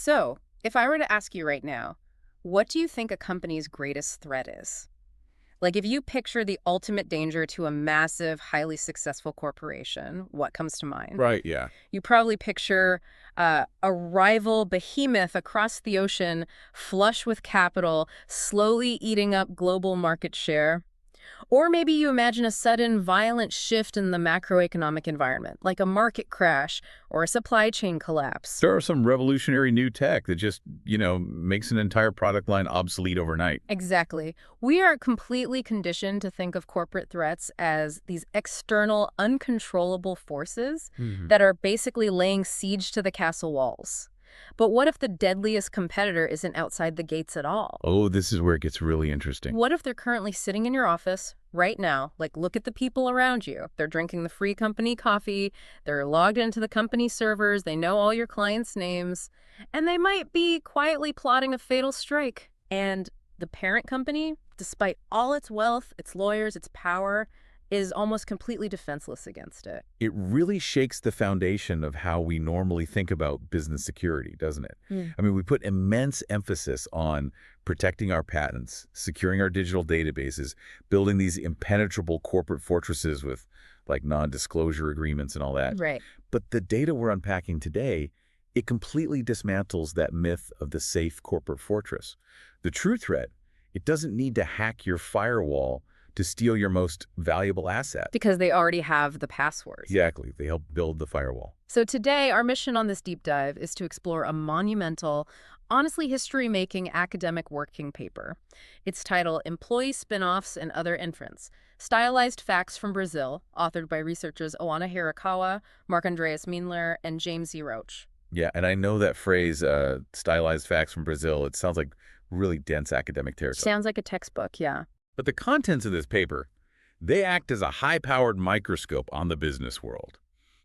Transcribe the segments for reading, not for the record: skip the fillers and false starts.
So, if I were to ask you right now, what do you think a company's greatest threat is? Like, if you picture the ultimate danger to a massive, highly successful corporation, what comes to mind? Right, yeah. You probably picture a rival behemoth across the ocean, flush with capital, slowly eating up global market share. Or maybe you imagine a sudden violent shift in the macroeconomic environment, like a market crash or a supply chain collapse. There are some revolutionary new tech that just, makes an entire product line obsolete overnight. Exactly. We are completely conditioned to think of corporate threats as these external, uncontrollable forces Hmm. that are basically laying siege to the castle walls. But what if the deadliest competitor isn't outside the gates at all? Oh, this is where it gets really interesting. What if they're currently sitting in your office right now? Like, look at the people around you. They're drinking the free company coffee. They're logged into the company servers. They know all your clients' names. And they might be quietly plotting a fatal strike. And the parent company, despite all its wealth, its lawyers, its power, is almost completely defenseless against it. It really shakes the foundation of how we normally think about business security, doesn't it? Hmm. I mean, we put immense emphasis on protecting our patents, securing our digital databases, building these impenetrable corporate fortresses with like non-disclosure agreements and all that. Right. But the data we're unpacking today, it completely dismantles that myth of the safe corporate fortress. The true threat, it doesn't need to hack your firewall to steal your most valuable asset. Because they already have the passwords. Exactly. They help build the firewall. So today, our mission on this deep dive is to explore a monumental, honestly history-making academic working paper. Its title, Employee Spinoffs and Other Infants, Stylized Facts from Brazil, authored by researchers Oana Hirakawa, Marc-Andreas Mienler, and James E. Roach. Yeah, and I know that phrase, stylized facts from Brazil, it sounds like really dense academic territory. Sounds like a textbook, yeah. But the contents of this paper, they act as a high-powered microscope on the business world.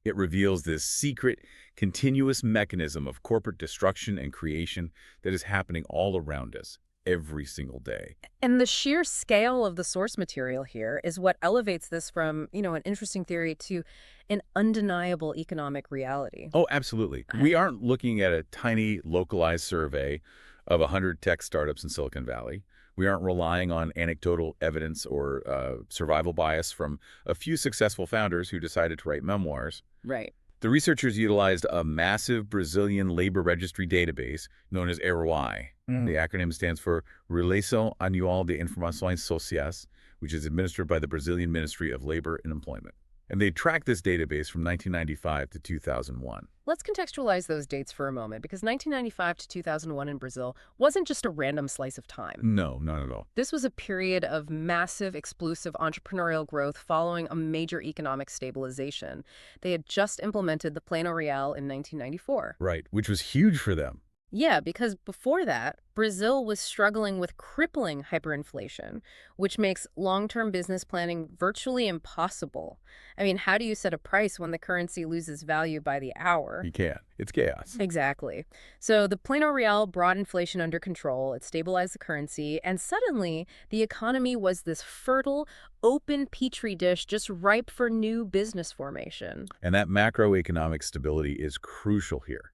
It reveals this secret, continuous mechanism of corporate destruction and creation that is happening all around us every single day. And the sheer scale of the source material here is what elevates this from, an interesting theory to an undeniable economic reality. Oh, absolutely. We aren't looking at a tiny, localized survey of 100 tech startups in Silicon Valley. We aren't relying on anecdotal evidence or survival bias from a few successful founders who decided to write memoirs. Right. The researchers utilized a massive Brazilian labor registry database known as ROI. The acronym stands for Relação Anual de Informações Sociais, which is administered by the Brazilian Ministry of Labor and Employment. And they tracked this database from 1995 to 2001. Let's contextualize those dates for a moment, because 1995 to 2001 in Brazil wasn't just a random slice of time. No, not at all. This was a period of massive, explosive entrepreneurial growth following a major economic stabilization. They had just implemented the Plano Real in 1994. Right, which was huge for them. Yeah, because before that, Brazil was struggling with crippling hyperinflation, which makes long-term business planning virtually impossible. I mean, how do you set a price when the currency loses value by the hour? You can't. It's chaos. Exactly. So the Plano Real brought inflation under control, it stabilized the currency, and suddenly the economy was this fertile, open petri dish just ripe for new business formation. And that macroeconomic stability is crucial here.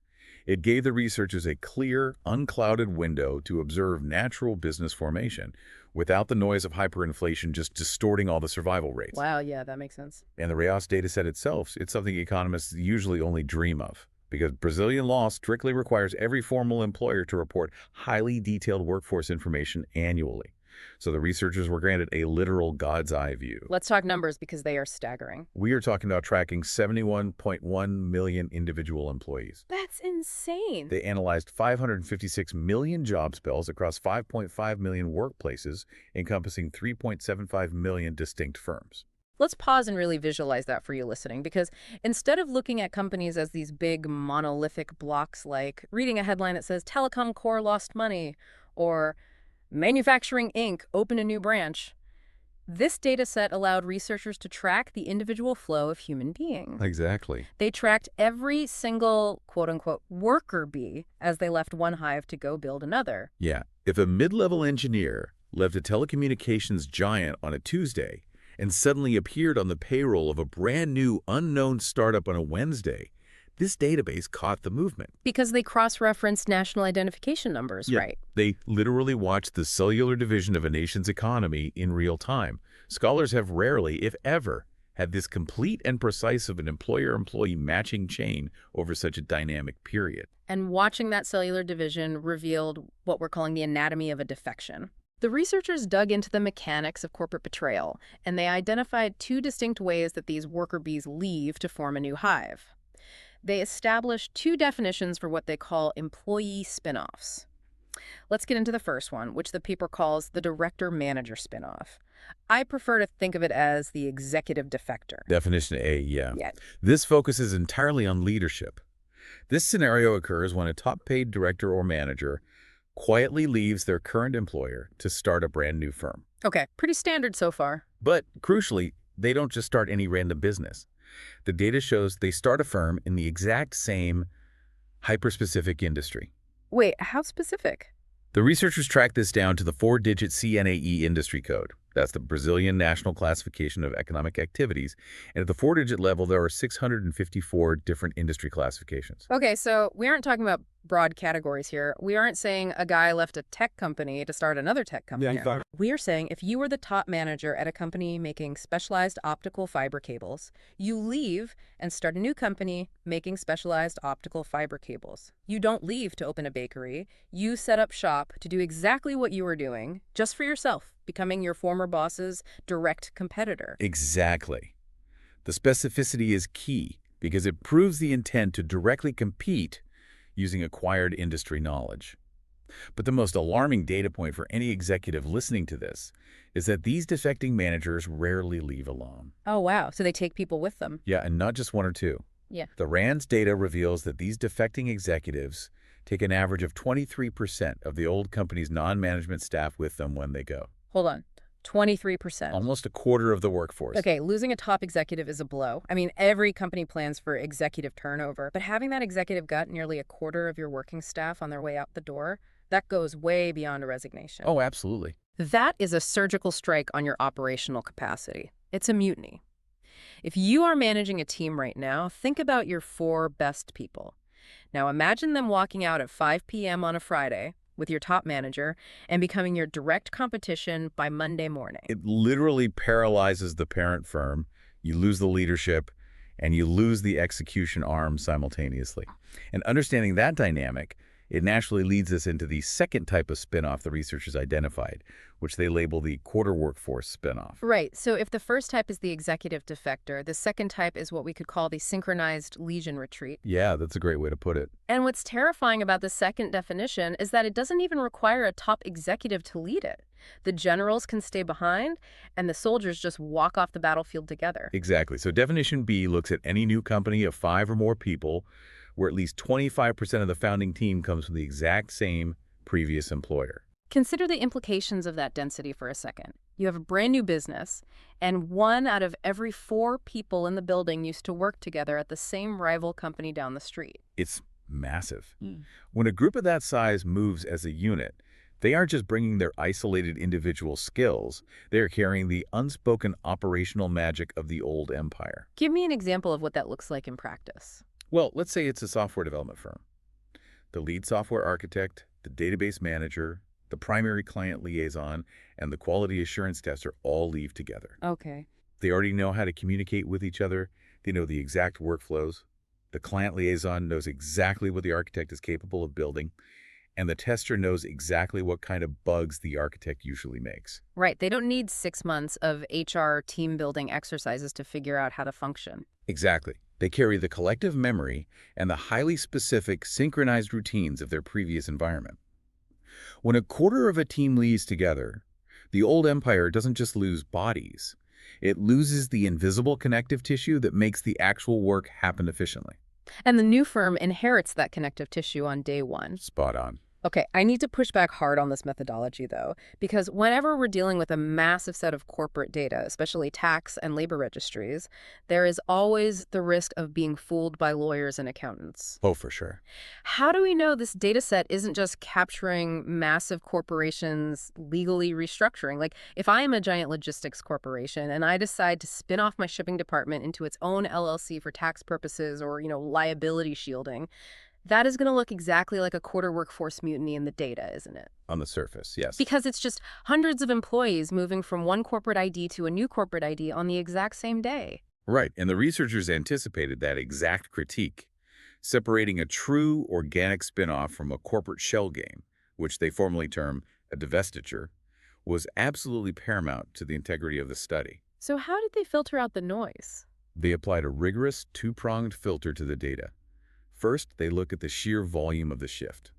It gave the researchers a clear, unclouded window to observe natural business formation without the noise of hyperinflation just distorting all the survival rates. Wow, yeah, that makes sense. And the Reals dataset itself, it's something economists usually only dream of, because Brazilian law strictly requires every formal employer to report highly detailed workforce information annually. So the researchers were granted a literal God's eye view. Let's talk numbers because they are staggering. We are talking about tracking 71.1 million individual employees. That's insane. They analyzed 556 million job spells across 5.5 million workplaces, encompassing 3.75 million distinct firms. Let's pause and really visualize that for you listening, because instead of looking at companies as these big monolithic blocks like reading a headline that says Telecom Core lost money or Manufacturing Inc. opened a new branch, this data set allowed researchers to track the individual flow of human beings. Exactly. They tracked every single quote-unquote worker bee as they left one hive to go build another. Yeah. If a mid-level engineer left a telecommunications giant on a Tuesday and suddenly appeared on the payroll of a brand new unknown startup on a Wednesday, This database caught the movement. Because they cross-referenced national identification numbers, Yeah. right? They literally watched the cellular division of a nation's economy in real time. Scholars have rarely, if ever, had this complete and precise of an employer-employee matching chain over such a dynamic period. And watching that cellular division revealed what we're calling the anatomy of a defection. The researchers dug into the mechanics of corporate betrayal, and they identified two distinct ways that these worker bees leave to form a new hive. They established two definitions for what they call employee spinoffs. Let's get into the first one, which the paper calls the director-manager spinoff. I prefer to think of it as the executive defector. Definition A, yeah. Yeah. This focuses entirely on leadership. This scenario occurs when a top-paid director or manager quietly leaves their current employer to start a brand new firm. Okay, pretty standard so far. But crucially, they don't just start any random business. The data shows they start a firm in the exact same hyper-specific industry. Wait, how specific? The researchers tracked this down to the 4-digit CNAE industry code. That's the Brazilian National Classification of Economic Activities. And at the 4-digit level, there are 654 different industry classifications. Okay, so we aren't talking about broad categories here. We aren't saying a guy left a tech company to start another tech company. Yeah, We are saying if you were the top manager at a company making specialized optical fiber cables, you leave and start a new company making specialized optical fiber cables. You don't leave to open a bakery. You set up shop to do exactly what you were doing, just for yourself, becoming your former boss's direct competitor. Exactly. The specificity is key because it proves the intent to directly compete using acquired industry knowledge. But the most alarming data point for any executive listening to this is that these defecting managers rarely leave alone. Oh, wow. So they take people with them. Yeah, and not just one or two. Yeah. The RAND's data reveals that these defecting executives take an average of 23% of the old company's non-management staff with them when they go. Hold on. 23%. Almost a quarter of the workforce. Okay, losing a top executive is a blow. I mean, every company plans for executive turnover, but having that executive gut nearly a quarter of your working staff on their way out the door, that goes way beyond a resignation. Oh, absolutely. That is a surgical strike on your operational capacity. It's a mutiny. If you are managing a team right now, think about your 4 best people. Now imagine them walking out at 5 p.m. on a Friday with your top manager and becoming your direct competition by Monday morning. It literally paralyzes the parent firm. You lose the leadership, and you lose the execution arm simultaneously. And understanding that dynamic, it naturally leads us into the second type of spinoff the researchers identified, which they label the quarter workforce spinoff. Right. So if the first type is the executive defector, the second type is what we could call the synchronized legion retreat. Yeah, that's a great way to put it. And what's terrifying about the second definition is that it doesn't even require a top executive to lead it. The generals can stay behind, and the soldiers just walk off the battlefield together. Exactly. So definition B looks at any new company of 5 or more people where at least 25% of the founding team comes from the exact same previous employer. Consider the implications of that density for a second. You have a brand new business, and 1 out of every 4 people in the building used to work together at the same rival company down the street. It's massive. When a group of that size moves as a unit, they aren't just bringing their isolated individual skills, they're carrying the unspoken operational magic of the old empire. Give me an example of what that looks like in practice. Well, let's say it's a software development firm. The lead software architect, the database manager, the primary client liaison, and the quality assurance tester all leave together. Okay. They already know how to communicate with each other. They know the exact workflows. The client liaison knows exactly what the architect is capable of building. And the tester knows exactly what kind of bugs the architect usually makes. Right. They don't need 6 months of HR team building exercises to figure out how to function. Exactly. They carry the collective memory and the highly specific, synchronized routines of their previous environment. When a quarter of a team leaves together, the old empire doesn't just lose bodies. It loses the invisible connective tissue that makes the actual work happen efficiently. And the new firm inherits that connective tissue on day 1. Spot on. Okay, I need to push back hard on this methodology, though, because whenever we're dealing with a massive set of corporate data, especially tax and labor registries, there is always the risk of being fooled by lawyers and accountants. Oh, for sure. How do we know this data set isn't just capturing massive corporations legally restructuring? Like, if I am a giant logistics corporation and I decide to spin off my shipping department into its own LLC for tax purposes or, liability shielding, that is going to look exactly like a quarter workforce mutiny in the data, isn't it? On the surface, yes. Because it's just hundreds of employees moving from one corporate ID to a new corporate ID on the exact same day. Right, and the researchers anticipated that exact critique, separating a true organic spin-off from a corporate shell game, which they formally term a divestiture, was absolutely paramount to the integrity of the study. So how did they filter out the noise? They applied a rigorous two-pronged filter to the data. First, they look at the sheer volume of the shift.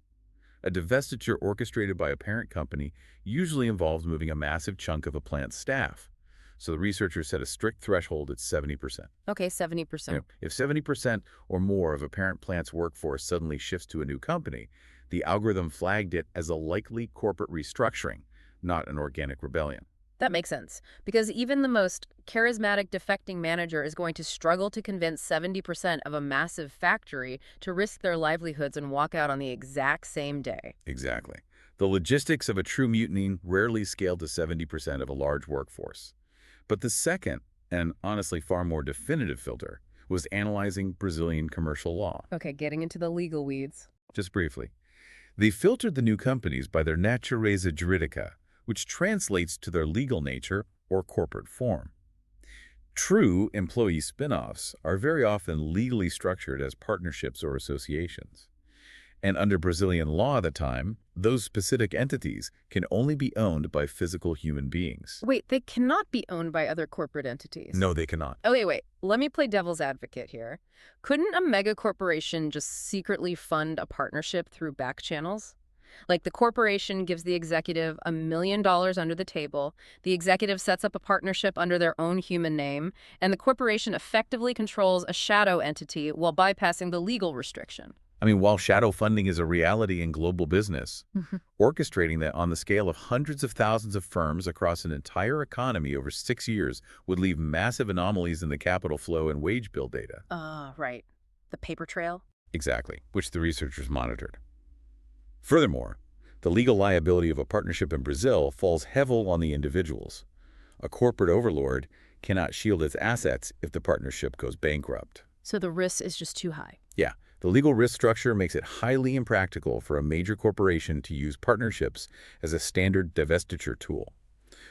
A divestiture orchestrated by a parent company usually involves moving a massive chunk of a plant's staff. So the researchers set a strict threshold at 70%. Okay, 70%. If 70% or more of a parent plant's workforce suddenly shifts to a new company, the algorithm flagged it as a likely corporate restructuring, not an organic rebellion. That makes sense, because even the most charismatic defecting manager is going to struggle to convince 70% of a massive factory to risk their livelihoods and walk out on the exact same day. Exactly. The logistics of a true mutiny rarely scale to 70% of a large workforce. But the second, and honestly far more definitive filter, was analyzing Brazilian commercial law. Okay, getting into the legal weeds. Just briefly. They filtered the new companies by their natureza juridica, which translates to their legal nature or corporate form. True employee spin-offs are very often legally structured as partnerships or associations. And under Brazilian law at the time, those specific entities can only be owned by physical human beings. Wait, they cannot be owned by other corporate entities. No, they cannot. Oh, wait. Let me play devil's advocate here. Couldn't a mega corporation just secretly fund a partnership through back channels? Like the corporation gives the executive $1 million under the table, the executive sets up a partnership under their own human name, and the corporation effectively controls a shadow entity while bypassing the legal restriction. I mean, while shadow funding is a reality in global business, orchestrating that on the scale of hundreds of thousands of firms across an entire economy over 6 years would leave massive anomalies in the capital flow and wage bill data. Right. The paper trail? Exactly, which the researchers monitored. Furthermore, the legal liability of a partnership in Brazil falls heavily on the individuals. A corporate overlord cannot shield its assets if the partnership goes bankrupt. So the risk is just too high. Yeah, the legal risk structure makes it highly impractical for a major corporation to use partnerships as a standard divestiture tool.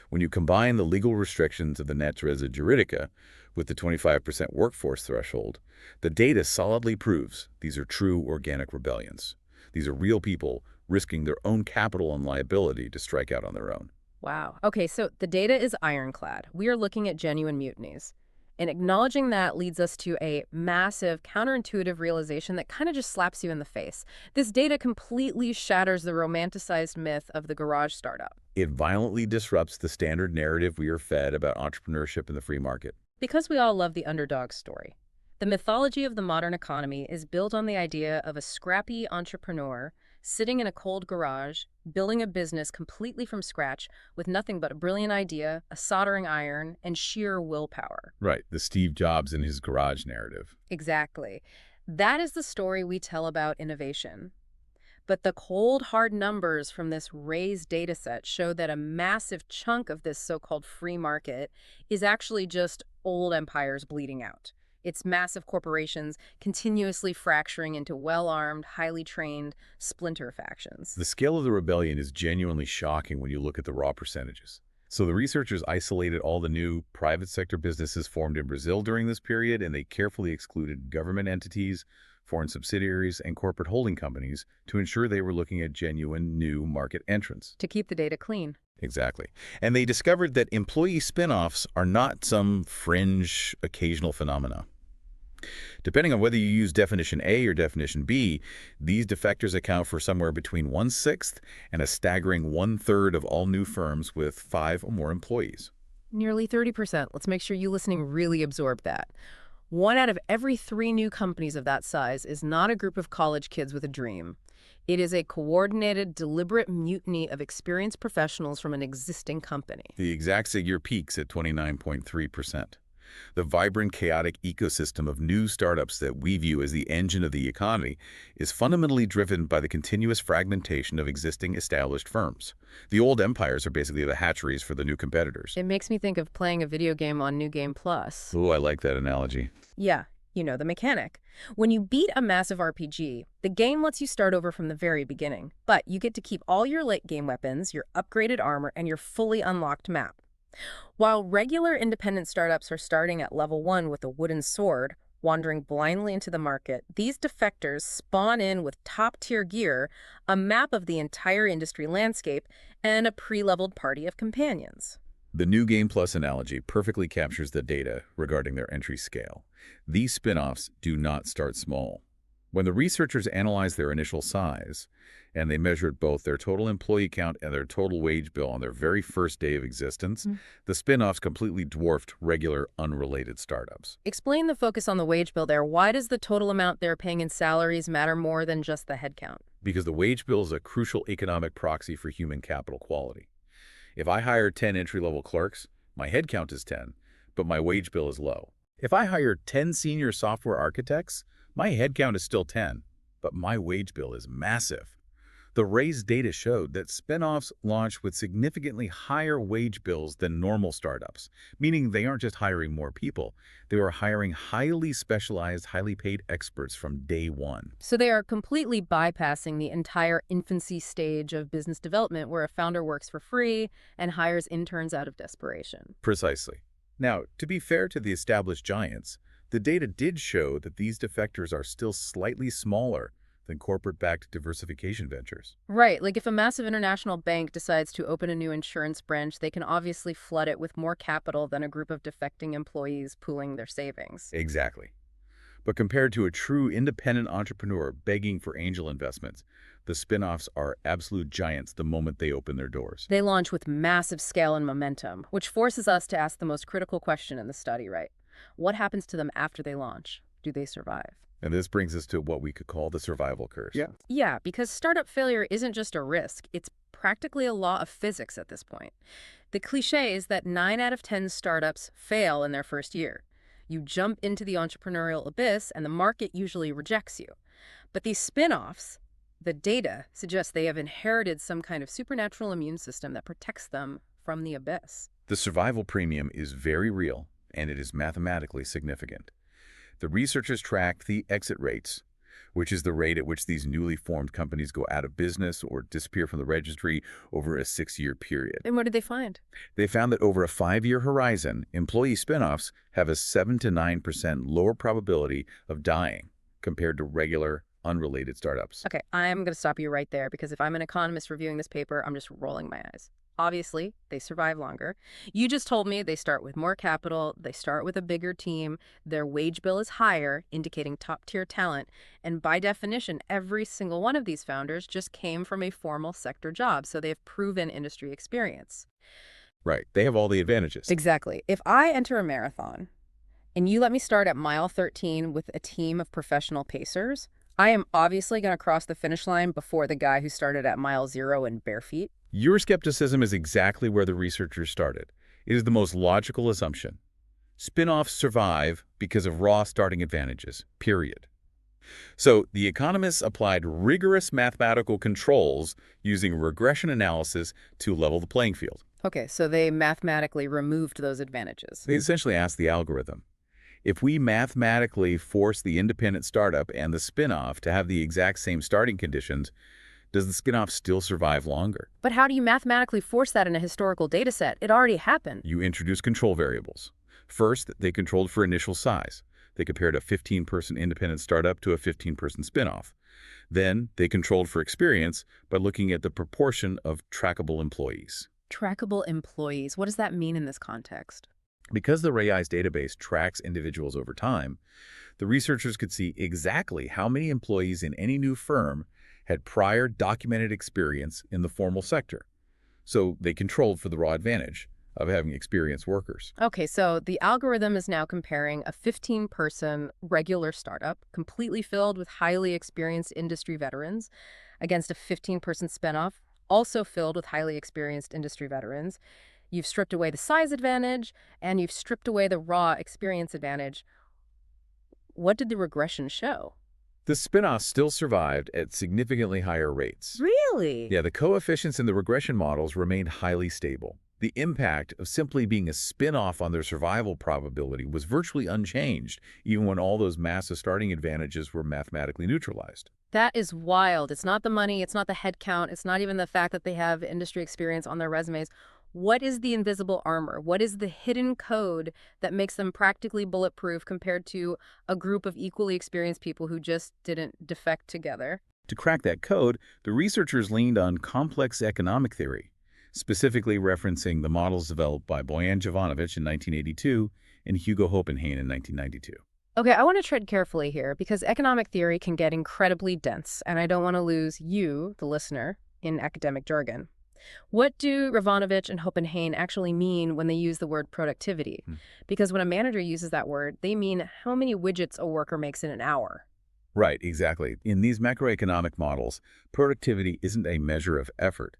When you combine the legal restrictions of the natureza juridica with the 25% workforce threshold, the data solidly proves these are true organic rebellions. These are real people risking their own capital and liability to strike out on their own. Wow. Okay, so the data is ironclad. We are looking at genuine mutinies. And acknowledging that leads us to a massive counterintuitive realization that kind of just slaps you in the face. This data completely shatters the romanticized myth of the garage startup. It violently disrupts the standard narrative we are fed about entrepreneurship in the free market. Because we all love the underdog story. The mythology of the modern economy is built on the idea of a scrappy entrepreneur sitting in a cold garage, building a business completely from scratch with nothing but a brilliant idea, a soldering iron, and sheer willpower. Right, the Steve Jobs in his garage narrative. Exactly. That is the story we tell about innovation. But the cold, hard numbers from this raised data set show that a massive chunk of this so-called free market is actually just old empires bleeding out. It's massive corporations continuously fracturing into well-armed, highly trained splinter factions. The scale of the rebellion is genuinely shocking when you look at the raw percentages. So the researchers isolated all the new private sector businesses formed in Brazil during this period, and they carefully excluded government entities, foreign subsidiaries, and corporate holding companies to ensure they were looking at genuine new market entrants. To keep the data clean. Exactly. And they discovered that employee spin-offs are not some fringe occasional phenomena. Depending on whether you use definition A or definition B, these defectors account for somewhere between 1/6 and a staggering 1/3 of all new firms with 5 or more employees. Nearly 30%. Let's make sure you listening really absorb that. 1 out of every 3 new companies of that size is not a group of college kids with a dream. It is a coordinated, deliberate mutiny of experienced professionals from an existing company. The exact figure peaks at 29.3%. The vibrant, chaotic ecosystem of new startups that we view as the engine of the economy is fundamentally driven by the continuous fragmentation of existing established firms. The old empires are basically the hatcheries for the new competitors. It makes me think of playing a video game on New Game Plus. Oh, I like that analogy. Yeah, you know the mechanic. When you beat a massive RPG, the game lets you start over from the very beginning, but you get to keep all your late game weapons, your upgraded armor, and your fully unlocked map. While regular independent startups are starting at level 1 with a wooden sword, wandering blindly into the market, these defectors spawn in with top-tier gear, a map of the entire industry landscape, and a pre-leveled party of companions. The New Game Plus analogy perfectly captures the data regarding their entry scale. These spin-offs do not start small. When the researchers analyzed their initial size, and they measured both their total employee count and their total wage bill on their very first day of existence, the spin-offs completely dwarfed regular, unrelated startups. Explain the focus on the wage bill there. Why does the total amount they're paying in salaries matter more than just the headcount? Because the wage bill is a crucial economic proxy for human capital quality. If I hire 10 entry-level clerks, my headcount is 10, but my wage bill is low. If I hire 10 senior software architects, my headcount is still 10, but my wage bill is massive. The raised data showed that spin-offs launch with significantly higher wage bills than normal startups, meaning they aren't just hiring more people, they are hiring highly specialized, highly paid experts from day one. So they are completely bypassing the entire infancy stage of business development where a founder works for free and hires interns out of desperation. Precisely. Now, to be fair to the established giants, the data did show that these defectors are still slightly smaller than corporate-backed diversification ventures. Right, like if a massive international bank decides to open a new insurance branch, they can obviously flood it with more capital than a group of defecting employees pooling their savings. Exactly. But compared to a true independent entrepreneur begging for angel investments, the spin-offs are absolute giants the moment they open their doors. They launch with massive scale and momentum, which forces us to ask the most critical question in the study, right? What happens to them after they launch? Do they survive? And this brings us to what we could call the survival curse. Yeah, because startup failure isn't just a risk. It's practically a law of physics at this point. The cliche is that 9 out of 10 startups fail in their first year. You jump into the entrepreneurial abyss, and the market usually rejects you. But these spin-offs, the data suggests they have inherited some kind of supernatural immune system that protects them from the abyss. The survival premium is very real, and it is mathematically significant. The researchers tracked the exit rates, which is the rate at which these newly formed companies go out of business or disappear from the registry over a 6-year period. And what did they find? They found that over a 5-year horizon, employee spinoffs have a 7 to 9% lower probability of dying compared to regular, unrelated startups. Okay, I'm going to stop you right there because if I'm an economist reviewing this paper, I'm just rolling my eyes. Obviously, they survive longer. You just told me they start with more capital, they start with a bigger team, their wage bill is higher, indicating top-tier talent, and by definition, every single one of these founders just came from a formal sector job, so they have proven industry experience. Right. They have all the advantages. Exactly. If I enter a marathon and you let me start at mile 13 with a team of professional pacers, I am obviously going to cross the finish line before the guy who started at mile 0 in bare feet. Your skepticism is exactly where the researchers started. It is the most logical assumption. Spin-offs survive because of raw starting advantages, period. So the economists applied rigorous mathematical controls using regression analysis to level the playing field. Okay, so they mathematically removed those advantages. They essentially asked the algorithm, if we mathematically force the independent startup and the spin-off to have the exact same starting conditions, does the spin-off still survive longer? But how do you mathematically force that in a historical data set? It already happened. You introduce control variables. First, they controlled for initial size. They compared a 15-person independent startup to a 15-person spin-off. Then, they controlled for experience by looking at the proportion of trackable employees. Trackable employees. What does that mean in this context? Because the RAI's database tracks individuals over time, the researchers could see exactly how many employees in any new firm had prior documented experience in the formal sector. So they controlled for the raw advantage of having experienced workers. Okay, so the algorithm is now comparing a 15-person regular startup, completely filled with highly experienced industry veterans, against a 15-person spinoff, also filled with highly experienced industry veterans. You've stripped away the size advantage, and you've stripped away the raw experience advantage. What did the regression show? The spin-offs still survived at significantly higher rates. Really? Yeah, the coefficients in the regression models remained highly stable. The impact of simply being a spin-off on their survival probability was virtually unchanged, even when all those massive starting advantages were mathematically neutralized. That is wild. It's not the money, it's not the head count, it's not even the fact that they have industry experience on their resumes. What is the invisible armor? What is the hidden code that makes them practically bulletproof compared to a group of equally experienced people who just didn't defect together? To crack that code, the researchers leaned on complex economic theory, specifically referencing the models developed by Boyan Jovanovic in 1982 and Hugo Hopenhain in 1992. Okay, I want to tread carefully here because economic theory can get incredibly dense, and I don't want to lose you, the listener, in academic jargon. What do Jovanovic and Hopenhain actually mean when they use the word productivity? Because when a manager uses that word, they mean how many widgets a worker makes in an hour. Right, exactly. In these macroeconomic models, productivity isn't a measure of effort.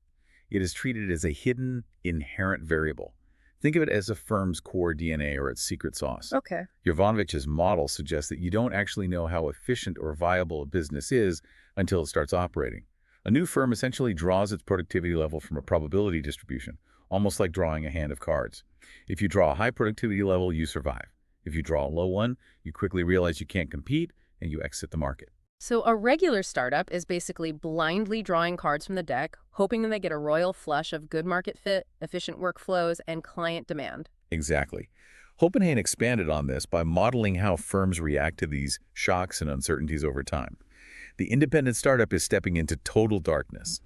It is treated as a hidden, inherent variable. Think of it as a firm's core DNA or its secret sauce. Okay. Jovanovic's model suggests that you don't actually know how efficient or viable a business is until it starts operating. A new firm essentially draws its productivity level from a probability distribution, almost like drawing a hand of cards. If you draw a high productivity level, you survive. If you draw a low one, you quickly realize you can't compete and you exit the market. So a regular startup is basically blindly drawing cards from the deck, hoping that they get a royal flush of good market fit, efficient workflows, and client demand. Exactly. Hopenhain expanded on this by modeling how firms react to these shocks and uncertainties over time. The independent startup is stepping into total darkness.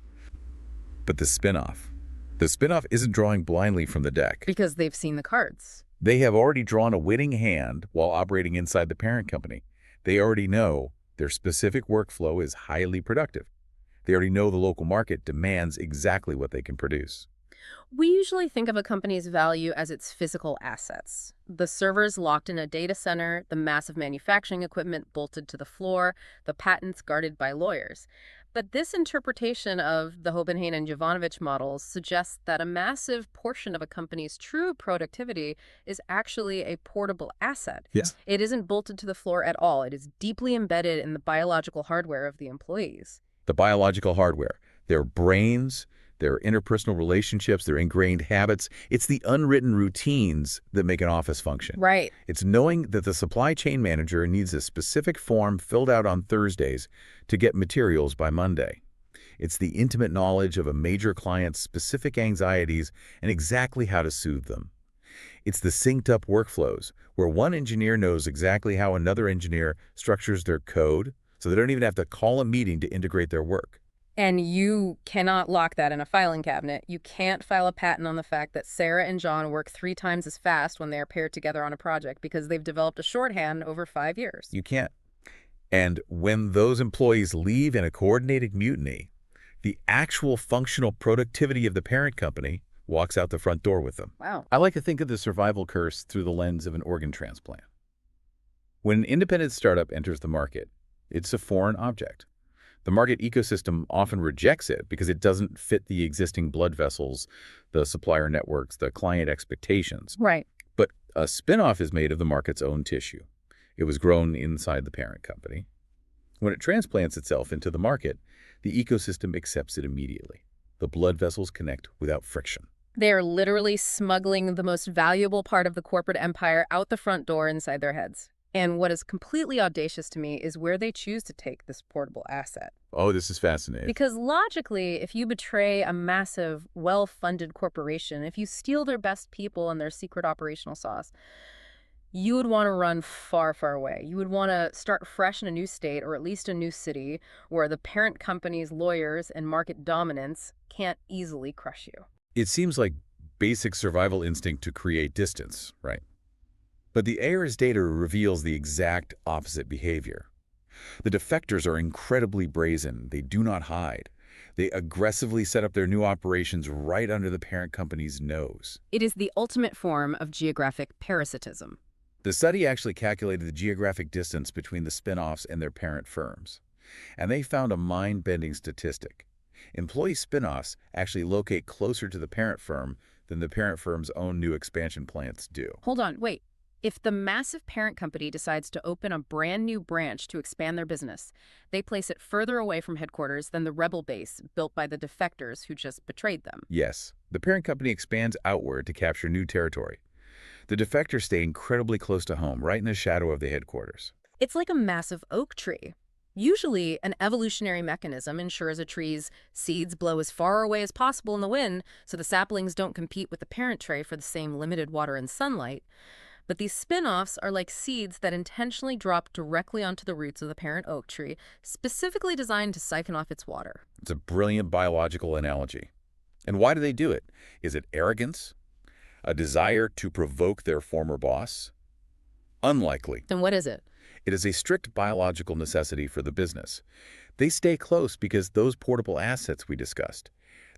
But the spinoff isn't drawing blindly from the deck. Because they've seen the cards. They have already drawn a winning hand while operating inside the parent company. They already know their specific workflow is highly productive. They already know the local market demands exactly what they can produce. We usually think of a company's value as its physical assets. The servers locked in a data center, the massive manufacturing equipment bolted to the floor, the patents guarded by lawyers. But this interpretation of the Hopenhain and Jovanovic models suggests that a massive portion of a company's true productivity is actually a portable asset. Yes. It isn't bolted to the floor at all. It is deeply embedded in the biological hardware of the employees. The biological hardware, their brains, their interpersonal relationships, their ingrained habits. It's the unwritten routines that make an office function. Right. It's knowing that the supply chain manager needs a specific form filled out on Thursdays to get materials by Monday. It's the intimate knowledge of a major client's specific anxieties and exactly how to soothe them. It's the synced up workflows where one engineer knows exactly how another engineer structures their code, so they don't even have to call a meeting to integrate their work. And you cannot lock that in a filing cabinet. You can't file a patent on the fact that Sarah and John work 3 times as fast when they are paired together on a project because they've developed a shorthand over 5 years. You can't. And when those employees leave in a coordinated mutiny, the actual functional productivity of the parent company walks out the front door with them. Wow. I like to think of the survival curse through the lens of an organ transplant. When an independent startup enters the market, it's a foreign object. The market ecosystem often rejects it because it doesn't fit the existing blood vessels, the supplier networks, the client expectations. Right. But a spinoff is made of the market's own tissue. It was grown inside the parent company. When it transplants itself into the market, the ecosystem accepts it immediately. The blood vessels connect without friction. They are literally smuggling the most valuable part of the corporate empire out the front door inside their heads. And what is completely audacious to me is where they choose to take this portable asset. Oh, this is fascinating. Because logically, if you betray a massive, well-funded corporation, if you steal their best people and their secret operational sauce, you would want to run far, far away. You would want to start fresh in a new state or at least a new city where the parent company's lawyers and market dominance can't easily crush you. It seems like basic survival instinct to create distance, right? But the AIR's data reveals the exact opposite behavior. The defectors are incredibly brazen. They do not hide. They aggressively set up their new operations right under the parent company's nose. It is the ultimate form of geographic parasitism. The study actually calculated the geographic distance between the spinoffs and their parent firms. And they found a mind-bending statistic. Employee spin-offs actually locate closer to the parent firm than the parent firm's own new expansion plans do. Hold on, wait. If the massive parent company decides to open a brand new branch to expand their business, they place it further away from headquarters than the rebel base built by the defectors who just betrayed them. Yes, the parent company expands outward to capture new territory. The defectors stay incredibly close to home, right in the shadow of the headquarters. It's like a massive oak tree. Usually, an evolutionary mechanism ensures a tree's seeds blow as far away as possible in the wind so the saplings don't compete with the parent tree for the same limited water and sunlight. But these spin-offs are like seeds that intentionally drop directly onto the roots of the parent oak tree, specifically designed to siphon off its water. It's a brilliant biological analogy. And why do they do it? Is it arrogance? A desire to provoke their former boss? Unlikely. Then what is it? It is a strict biological necessity for the business. They stay close because those portable assets we discussed,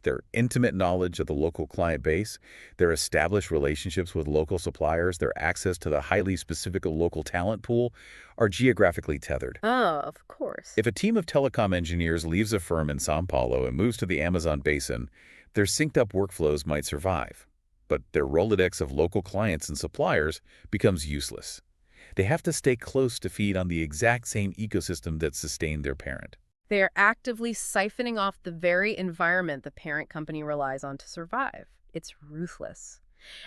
their intimate knowledge of the local client base, their established relationships with local suppliers, their access to the highly specific local talent pool, are geographically tethered. Oh, of course. If a team of telecom engineers leaves a firm in São Paulo and moves to the Amazon basin, their synced-up workflows might survive. But their Rolodex of local clients and suppliers becomes useless. They have to stay close to feed on the exact same ecosystem that sustained their parent. They are actively siphoning off the very environment the parent company relies on to survive. It's ruthless.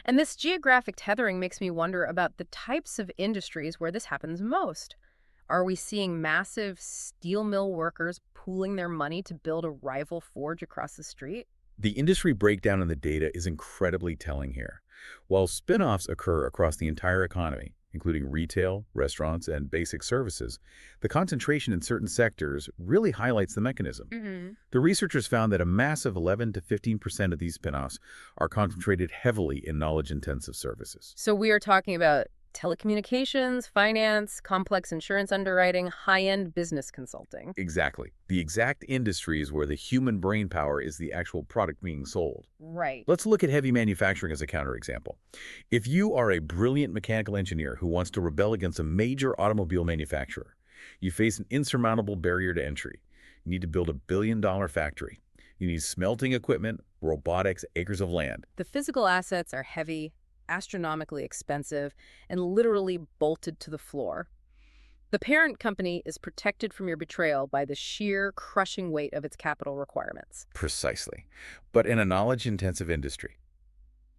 And this geographic tethering makes me wonder about the types of industries where this happens most. Are we seeing massive steel mill workers pooling their money to build a rival forge across the street? The industry breakdown in the data is incredibly telling here. While spin-offs occur across the entire economy, including retail, restaurants, and basic services, the concentration in certain sectors really highlights the mechanism. The researchers found that a massive 11 to 15% of these spin-offs are concentrated heavily in knowledge-intensive services. So we are talking about telecommunications, finance, complex insurance underwriting, high-end business consulting. Exactly. The exact industries where the human brain power is the actual product being sold. Right. Let's look at heavy manufacturing as a counterexample. If you are a brilliant mechanical engineer who wants to rebel against a major automobile manufacturer, you face an insurmountable barrier to entry. You need to build a billion-dollar factory. You need smelting equipment, robotics, acres of land. The physical assets are heavy, astronomically expensive, and literally bolted to the floor. The parent company is protected from your betrayal by the sheer, crushing weight of its capital requirements. Precisely. But in a knowledge-intensive industry,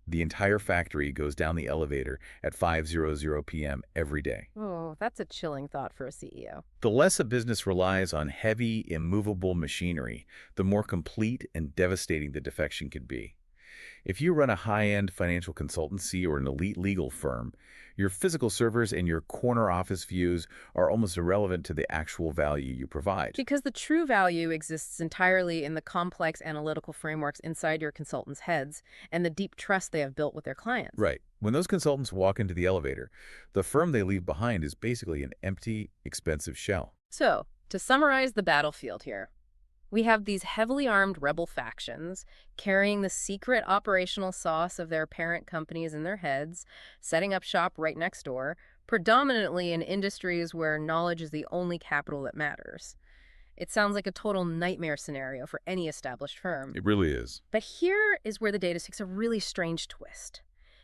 the entire factory goes down the elevator at 5:00 p.m. every day. Oh, that's a chilling thought for a CEO. The less a business relies on heavy, immovable machinery, the more complete and devastating the defection can be. If you run a high-end financial consultancy or an elite legal firm, your physical servers and your corner office views are almost irrelevant to the actual value you provide. Because the true value exists entirely in the complex analytical frameworks inside your consultants' heads and the deep trust they have built with their clients. Right. When those consultants walk into the elevator, the firm they leave behind is basically an empty, expensive shell. So, to summarize the battlefield here, we have these heavily armed rebel factions carrying the secret operational sauce of their parent companies in their heads, setting up shop right next door, predominantly in industries where knowledge is the only capital that matters. It sounds like a total nightmare scenario for any established firm. It really is. But here is where the data takes a really strange twist.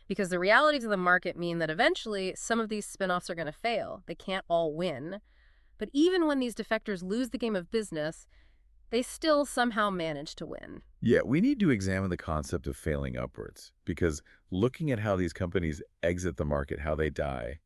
Because the realities of the market mean that eventually some of these spin-offs are going to fail. They can't all win. But even when these defectors lose the game of business, they still somehow manage to win. Yeah, we need to examine the concept of failing upwards, because looking at how these companies exit the market, how they die,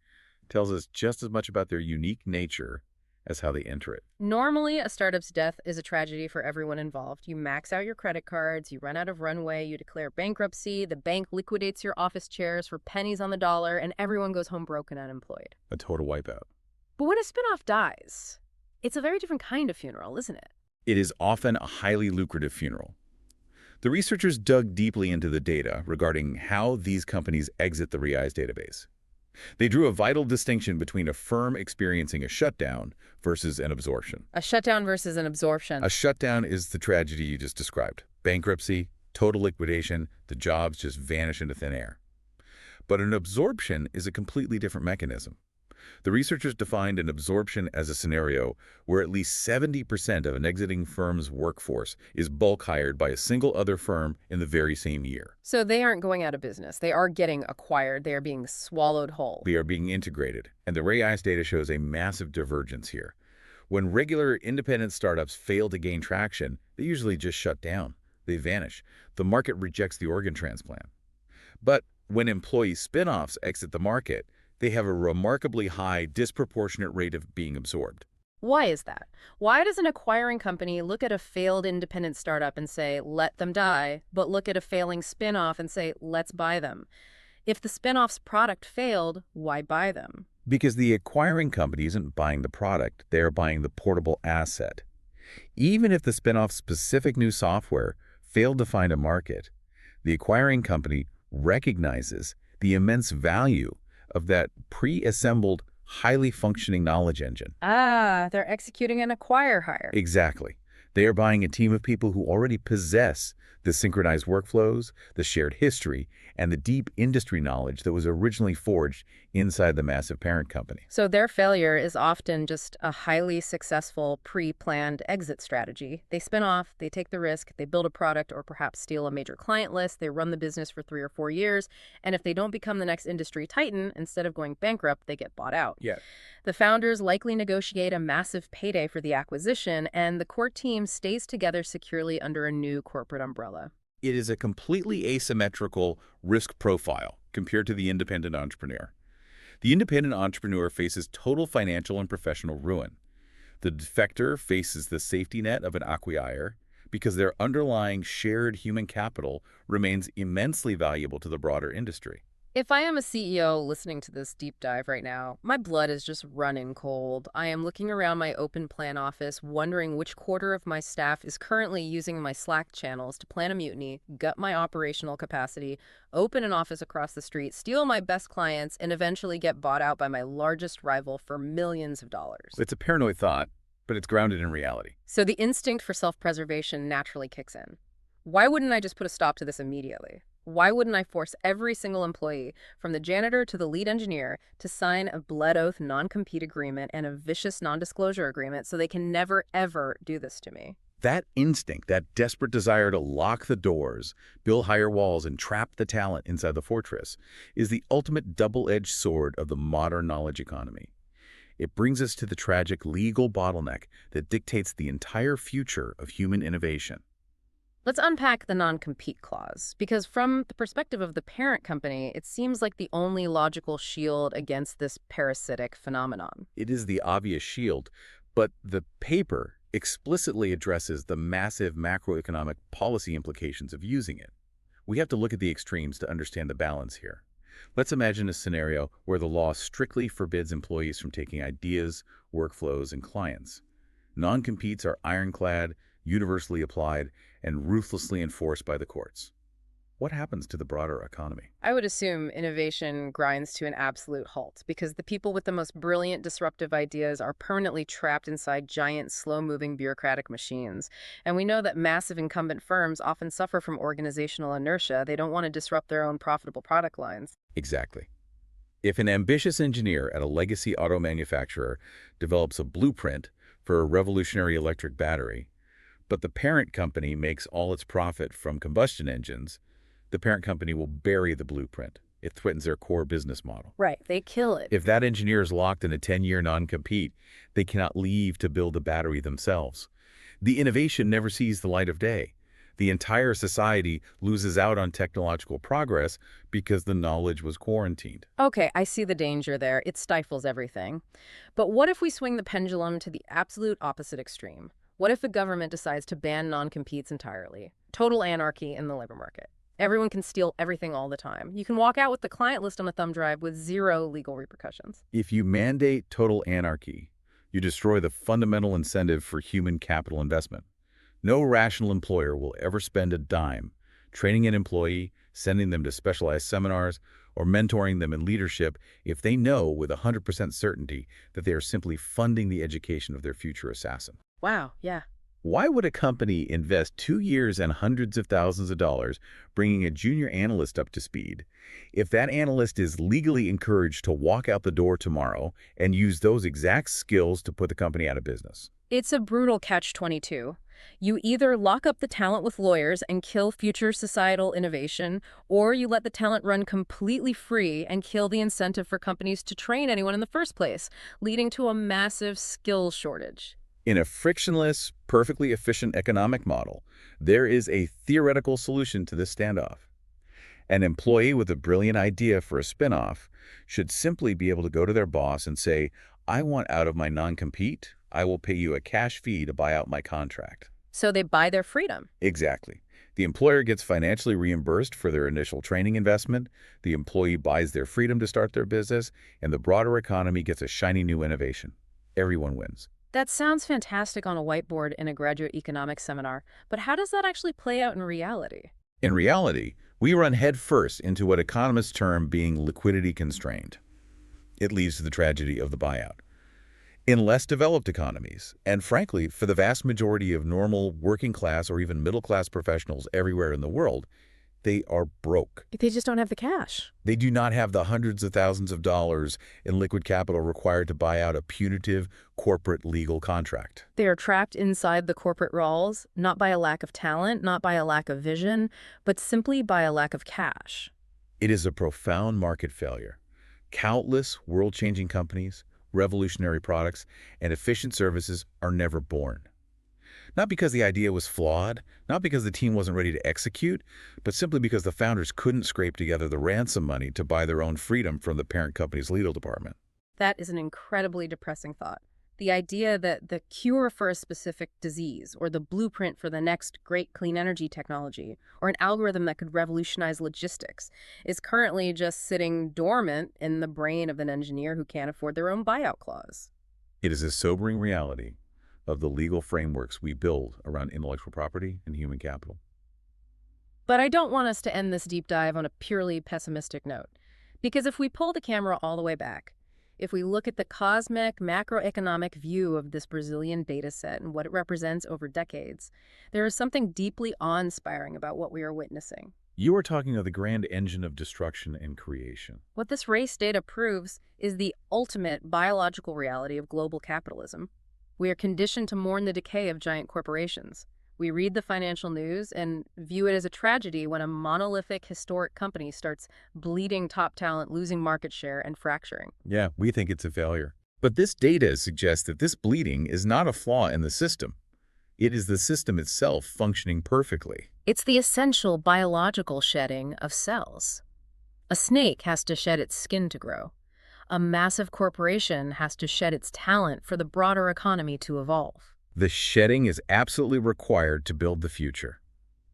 tells us just as much about their unique nature as how they enter it. Normally, a startup's death is a tragedy for everyone involved. You max out your credit cards, you run out of runway, you declare bankruptcy, the bank liquidates your office chairs for pennies on the dollar, and everyone goes home broke and unemployed. A total wipeout. But when a spinoff dies, it's a very different kind of funeral, isn't it? It is often a highly lucrative funeral. The researchers dug deeply into the data regarding how these companies exit the REI's database. They drew a vital distinction between a firm experiencing a shutdown versus an absorption. A shutdown versus an absorption. A shutdown is the tragedy you just described. Bankruptcy, total liquidation, the jobs just vanish into thin air. But an absorption is a completely different mechanism. The researchers defined an absorption as a scenario where at least 70% of an exiting firm's workforce is bulk hired by a single other firm in the very same year. So they aren't going out of business. They are getting acquired. They are being swallowed whole. They are being integrated, and the Ray Ice data shows a massive divergence here. When regular independent startups fail to gain traction, they usually just shut down. They vanish. The market rejects the organ transplant. But when employee spinoffs exit the market, they have a remarkably high, disproportionate rate of being absorbed. Why is that? Why does an acquiring company look at a failed independent startup and say, let them die, but look at a failing spinoff and say, let's buy them? If the spinoff's product failed, why buy them? Because the acquiring company isn't buying the product, they are buying the portable asset. Even if the spinoff's specific new software failed to find a market, the acquiring company recognizes the immense value of that pre-assembled, highly functioning knowledge engine. Ah, they're executing an acquire hire. Exactly. They are buying a team of people who already possess the synchronized workflows, the shared history, and the deep industry knowledge that was originally forged inside the massive parent company. So their failure is often just a highly successful pre-planned exit strategy. They spin off, they take the risk, they build a product or perhaps steal a major client list, they run the business for 3 or 4 years, and if they don't become the next industry titan, instead of going bankrupt, they get bought out. Yeah. The founders likely negotiate a massive payday for the acquisition, and the core team stays together securely under a new corporate umbrella. It is a completely asymmetrical risk profile compared to the independent entrepreneur. The independent entrepreneur faces total financial and professional ruin. The defector faces the safety net of an acquire because their underlying shared human capital remains immensely valuable to the broader industry. If I am a CEO listening to this deep dive right now, my blood is just running cold. I am looking around my open plan office, wondering which quarter of my staff is currently using my Slack channels to plan a mutiny, gut my operational capacity, open an office across the street, steal my best clients, and eventually get bought out by my largest rival for millions of dollars. It's a paranoid thought, but it's grounded in reality. So the instinct for self-preservation naturally kicks in. Why wouldn't I just put a stop to this immediately? Why wouldn't I force every single employee, from the janitor to the lead engineer, to sign a blood oath non-compete agreement and a vicious non-disclosure agreement so they can never, ever do this to me? That instinct, that desperate desire to lock the doors, build higher walls, and trap the talent inside the fortress is the ultimate double-edged sword of the modern knowledge economy. It brings us to the tragic legal bottleneck that dictates the entire future of human innovation. Let's unpack the non-compete clause, because from the perspective of the parent company, it seems like the only logical shield against this parasitic phenomenon. It is the obvious shield, but the paper explicitly addresses the massive macroeconomic policy implications of using it. We have to look at the extremes to understand the balance here. Let's imagine a scenario where the law strictly forbids employees from taking ideas, workflows, and clients. Non-competes are ironclad, universally applied, and ruthlessly enforced by the courts. What happens to the broader economy? I would assume innovation grinds to an absolute halt because the people with the most brilliant disruptive ideas are permanently trapped inside giant, slow-moving bureaucratic machines. And we know that massive incumbent firms often suffer from organizational inertia. They don't want to disrupt their own profitable product lines. Exactly. If an ambitious engineer at a legacy auto manufacturer develops a blueprint for a revolutionary electric battery, but the parent company makes all its profit from combustion engines, the parent company will bury the blueprint. It threatens their core business model. Right, they kill it. If that engineer is locked in a 10-year non-compete, they cannot leave to build the battery themselves. The innovation never sees the light of day. The entire society loses out on technological progress because the knowledge was quarantined. Okay, I see the danger there. It stifles everything. But what if we swing the pendulum to the absolute opposite extreme? What if the government decides to ban non-competes entirely? Total anarchy in the labor market. Everyone can steal everything all the time. You can walk out with the client list on a thumb drive with zero legal repercussions. If you mandate total anarchy, you destroy the fundamental incentive for human capital investment. No rational employer will ever spend a dime training an employee, sending them to specialized seminars, or mentoring them in leadership if they know with 100% certainty that they are simply funding the education of their future assassin. Wow, yeah. Why would a company invest 2 years and hundreds of thousands of dollars bringing a junior analyst up to speed, If that analyst is legally encouraged to walk out the door tomorrow and use those exact skills to put the company out of business. It's a brutal catch-22. You either lock up the talent with lawyers and kill future societal innovation, or you let the talent run completely free and kill the incentive for companies to train anyone in the first place, leading to a massive skills shortage. In a frictionless, perfectly efficient economic model, there is a theoretical solution to this standoff. An employee with a brilliant idea for a spin-off should simply be able to go to their boss and say, I want out of my non-compete. I will pay you a cash fee to buy out my contract. So they buy their freedom. Exactly. The employer gets financially reimbursed for their initial training investment, the employee buys their freedom to start their business, and the broader economy gets a shiny new innovation. Everyone wins. That sounds fantastic on a whiteboard in a graduate economics seminar, but how does that actually play out in reality? In reality, we run headfirst into what economists term being liquidity constrained. It leads to the tragedy of the buyout. In less developed economies, and frankly, for the vast majority of normal working class or even middle class professionals everywhere in the world, they are broke. They just don't have the cash. They do not have the hundreds of thousands of dollars in liquid capital required to buy out a punitive corporate legal contract. They are trapped inside the corporate walls, not by a lack of talent, not by a lack of vision, but simply by a lack of cash. It is a profound market failure. Countless world-changing companies, revolutionary products, and efficient services are never born. Not because the idea was flawed, not because the team wasn't ready to execute, but simply because the founders couldn't scrape together the ransom money to buy their own freedom from the parent company's legal department. That is an incredibly depressing thought. The idea that the cure for a specific disease, or the blueprint for the next great clean energy technology, or an algorithm that could revolutionize logistics, is currently just sitting dormant in the brain of an engineer who can't afford their own buyout clause. It is a sobering reality of the legal frameworks we build around intellectual property and human capital. But I don't want us to end this deep dive on a purely pessimistic note, because if we pull the camera all the way back, if we look at the cosmic, macroeconomic view of this Brazilian data set and what it represents over decades, there is something deeply awe-inspiring about what we are witnessing. You are talking of the grand engine of destruction and creation. What this race data proves is the ultimate biological reality of global capitalism. We are conditioned to mourn the decay of giant corporations. We read the financial news and view it as a tragedy when a monolithic, historic company starts bleeding top talent, losing market share, and fracturing. Yeah, we think it's a failure. But this data suggests that this bleeding is not a flaw in the system. It is the system itself functioning perfectly. It's the essential biological shedding of cells. A snake has to shed its skin to grow. A massive corporation has to shed its talent for the broader economy to evolve. The shedding is absolutely required to build the future.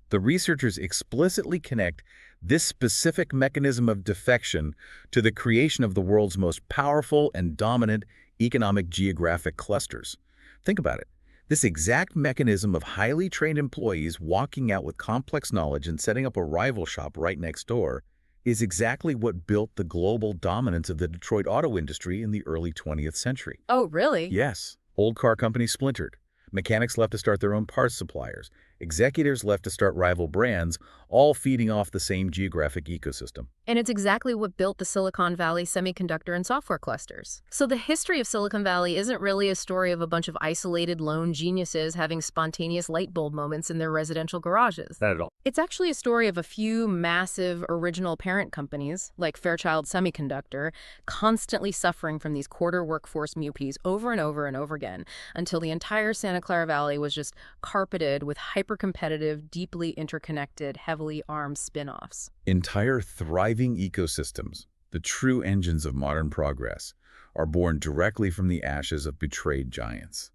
The researchers explicitly connect this specific mechanism of defection to the creation of the world's most powerful and dominant economic geographic clusters. Think about it. This exact mechanism of highly trained employees walking out with complex knowledge and setting up a rival shop right next door is exactly what built the global dominance of the Detroit auto industry in the early 20th century. Oh, really? Yes. Old car companies splintered. Mechanics left to start their own parts suppliers. Executives left to start rival brands, all feeding off the same geographic ecosystem. And it's exactly what built the Silicon Valley semiconductor and software clusters. So the history of Silicon Valley isn't really a story of a bunch of isolated lone geniuses having spontaneous light bulb moments in their residential garages. Not at all. It's actually a story of a few massive original parent companies, like Fairchild Semiconductor, constantly suffering from these quarter workforce myopes over and over and over again, until the entire Santa Clara Valley was just carpeted with hyper-competitive, deeply interconnected, heavily armed spin-offs. Entire thriving ecosystems, the true engines of modern progress, are born directly from the ashes of betrayed giants.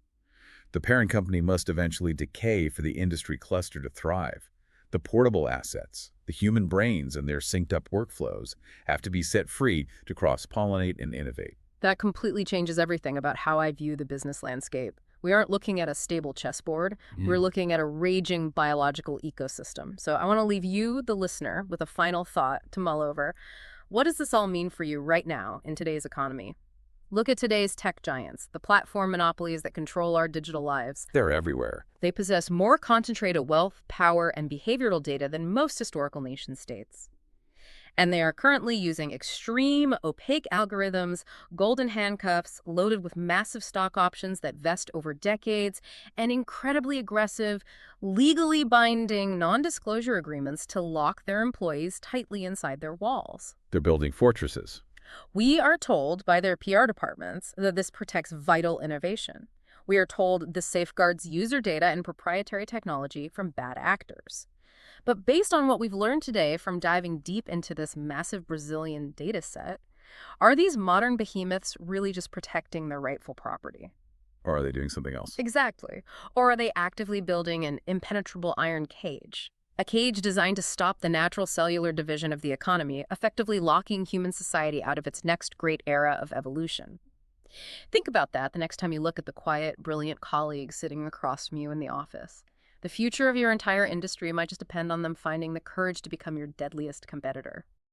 The parent company must eventually decay for the industry cluster to thrive. The portable assets, the human brains and their synced-up workflows, have to be set free to cross-pollinate and innovate. That completely changes everything about how I view the business landscape. We aren't looking at a stable chessboard. We're looking at a raging biological ecosystem. So I want to leave you, the listener, with a final thought to mull over. What does this all mean for you right now in today's economy? Look at today's tech giants, the platform monopolies that control our digital lives. They're everywhere. They possess more concentrated wealth, power, and behavioral data than most historical nation states. And they are currently using extreme, opaque algorithms, golden handcuffs loaded with massive stock options that vest over decades, and incredibly aggressive, legally binding non-disclosure agreements to lock their employees tightly inside their walls. They're building fortresses. We are told by their PR departments that this protects vital innovation. We are told this safeguards user data and proprietary technology from bad actors. But based on what we've learned today from diving deep into this massive Brazilian data set, are these modern behemoths really just protecting their rightful property? Or are they doing something else? Exactly. Or are they actively building an impenetrable iron cage? A cage designed to stop the natural cellular division of the economy, effectively locking human society out of its next great era of evolution. Think about that the next time you look at the quiet, brilliant colleagues sitting across from you in the office. The future of your entire industry might just depend on them finding the courage to become your deadliest competitor.